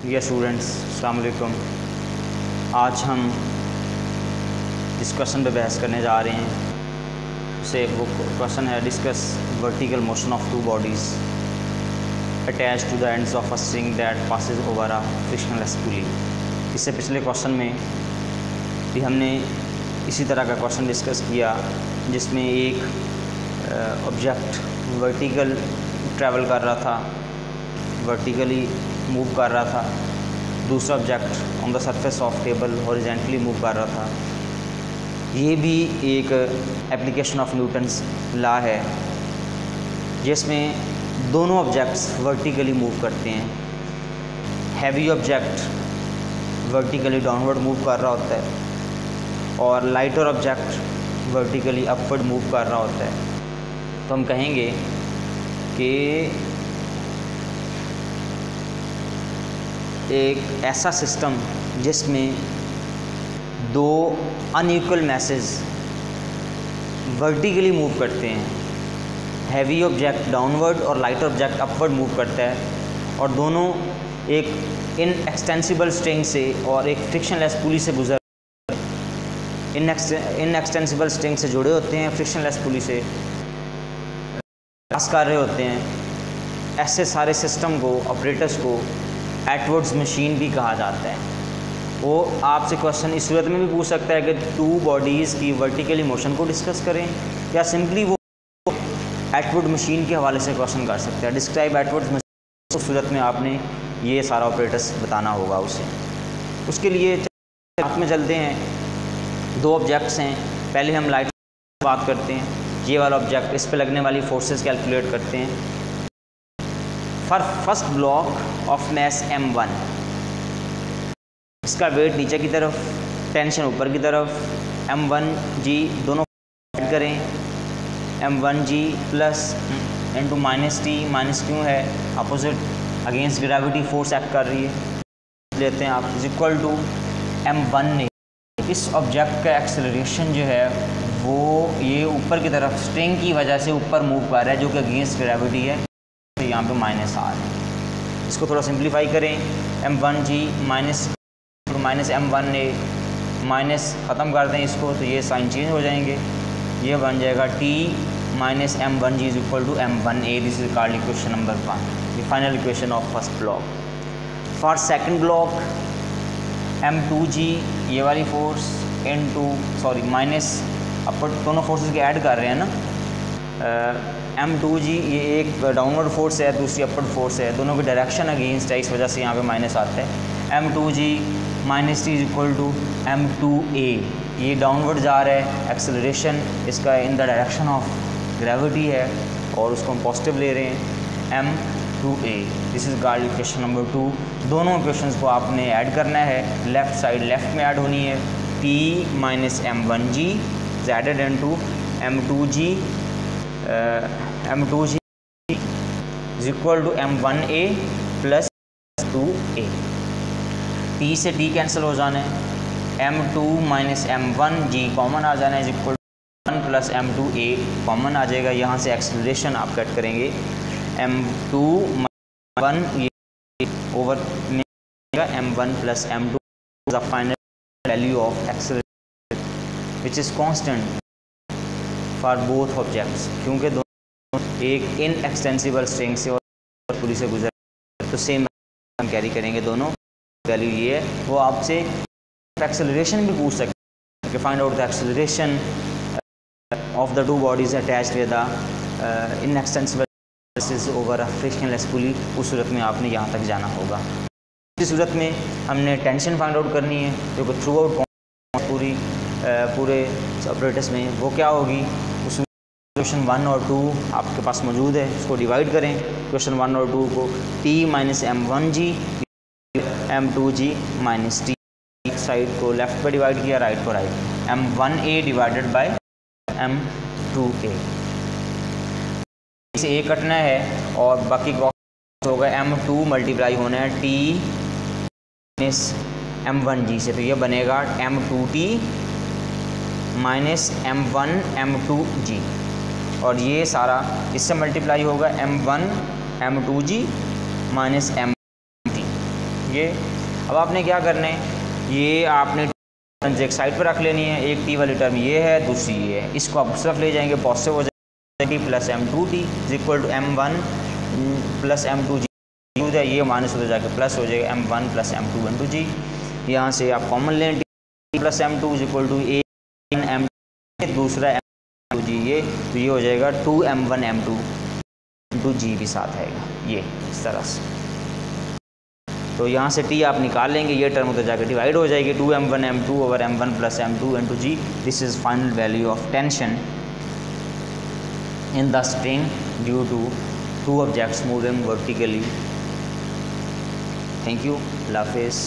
Dear students, अस्सलाम वालेकुम। आज हम जिस क्वेश्चन पे बहस करने जा रहे हैं उसे वो क्वेश्चन है discuss vertical motion of two bodies attach to the ends of a string that passes over a frictionless pulley. इससे पिछले क्वेश्चन में भी हमने इसी तरह का क्वेश्चन डिस्कस किया जिसमें एक ऑब्जेक्ट वर्टिकल ट्रैवल कर रहा था, वर्टिकली मूव कर रहा था, दूसरा object on the surface of table horizontally move कर रहा था। ये भी एक एप्लीकेशन ऑफ न्यूटन्स लॉ है जिसमें दोनों ऑब्जेक्ट्स वर्टिकली मूव करते हैं। Heavy object vertically downward move कर रहा होता है और lighter object vertically upward move कर रहा होता है। तो हम कहेंगे कि एक ऐसा सिस्टम जिसमें दो अनइक्वल मैसेज वर्टिकली मूव करते हैं, हैवी ऑब्जेक्ट डाउनवर्ड और लाइट ऑब्जेक्ट अपवर्ड मूव करता है और दोनों एक इनएक्सटेंसिबल स्ट्रिंग से और एक फ्रिक्शनलेस पुली से गुजर इनएक्सटेंसिबल स्ट्रिंग से जुड़े होते हैं, फ्रिक्शनलेस पुली से पास कर रहे होते हैं। ऐसे सारे सिस्टम को, ऑपरेटर्स को एटवर्ड्स मशीन भी कहा जाता है। वो आपसे क्वेश्चन इस सूरत में भी पूछ सकता है कि टू बॉडीज़ की वर्टिकली मोशन को डिस्कस करें, या सिंपली वो एटवर्ड मशीन के हवाले से क्वेश्चन कर सकता है। डिस्क्राइब एटवर्ड्स मशीन, उस सूरत में आपने ये सारा ऑपरेटर्स बताना होगा उसे। उसके लिए हाथ में चलते हैं। दो ऑब्जेक्ट्स हैं, पहले हम लाइट बात करते हैं। ये वाला ऑब्जेक्ट, इस पे लगने वाली फोर्सेस कैलकुलेट करते हैं। For first block of mass m1, इसका वेट नीचे की तरफ, टेंशन ऊपर की तरफ। m1g दोनों ऐड करें, m1g plus into minus T, minus क्यों है opposite against gravity force act कर रही है, लेते हैं आप इज इक्वल टू m1 ने। इस ऑब्जेक्ट का एक्सेलरेशन जो है वो ये ऊपर की तरफ स्ट्रिंग की वजह से ऊपर मूव कर रहा है जो कि अगेंस्ट ग्रेविटी है, तो यहाँ पे माइनस आ रहा है। इसको थोड़ा सिंप्लीफाई करें, m1g माइनस m1 ने माइनस ख़त्म कर दें इसको, तो ये साइन चेंज हो जाएंगे, ये बन जाएगा t minus m1g is equal to m1a। This is called equation number 1, the final equation of first block. For second block m2g, ये वाली फोर्स माइनस अपर, दोनों फोर्सेस के ऐड कर रहे हैं ना। m2g ये एक डाउनवर्ड फोर्स है, दूसरी अपवर्ड फोर्स है, दोनों की डायरेक्शन अगेंस्ट है, इस वजह से यहाँ पे माइनस आता है। m2g minus T is equal to m2a, ये डाउनवर्ड जा रहा है, एक्सेलरेशन इसका in the direction of gravity है और उसको हम पॉजिटिव ले रहे हैं, m2a। This is called equation number 2। दोनों इक्वेशंस को आपने ऐड करना है, लेफ्ट साइड लेफ्ट में ऐड होनी है। t minus m1g is added into m2g, m2g is equal to m1a plus 2a। t से t कैंसिल हो जाना है, m2 माइनस m1g कॉमन आ जाना है, is equal to 1 plus m2a common आ जाएगा। यहाँ से एक्सेलरेशन आप कट करेंगे, m2 1 ये over m1 plus m2 the final value of acceleration which is constant for both objects, क्योंकि दोनों एक इनएक्सटेंसिबल स्ट्रिंग से और पुली से गुजर, तो सेम हम कैरी करेंगे दोनों। वैल्यू ये है, वो आपसे एक्सेलरेशन भी पूछ सकते हैं कि find out the acceleration of the two bodies attached with the inextensible over a frictionless pulley. उस सूरत में आपने यहाँ तक जाना होगा। इस सूरत में हमने टेंशन फाइंड आउट करनी है जो कि थ्रू आउट पूरे ऑपरेटर्स में वो क्या होगी। उस क्वेश्चन 1 और 2 आपके पास मौजूद है, उसको डिवाइड करें क्वेश्चन 1 और 2 को। t minus m1g m2g minus T, side को लेफ्ट पे डिवाइड किया, राइट को right, m1a divided by m2a। इसे a कटना है और बाकी होगा m2 मल्टीप्लाई होना है t माइनस m1g से, तो ये बनेगा m2t माइनस m1 m2g, और ये सारा इससे मल्टीप्लाई होगा m1 m2g माइनस m ये अब आपने क्या करना है, ये आपने टर्म्स एक साइड पर रख लेनी है, एक टी वाली टर्म ये है, दूसरी ये है, इसको आप उस तरफ ले जाएंगे, पॉजिटिव हो जाएगा T plus m2t is equal to m1 plus m2g, ये माइनस हो जाके प्लस हो जाएगा m1 प्लस m2 इंटू जी। यहाँ से आप कॉमन लें T plus m2 is equal to A m, दूसरा m2g, ये तो ये हो जाएगा 2m1 m2 इंटू जी भी साथ आएगा, ये इस तरह से। तो यहाँ से टी आप निकाल लेंगे, ये टर्म उधर जाकर डिवाइड हो जाएगी 2m1 m2 over m1 plus m2 into G. This is final value of tension in the string due to two objects moving vertically. Thank you. Allah Hafiz.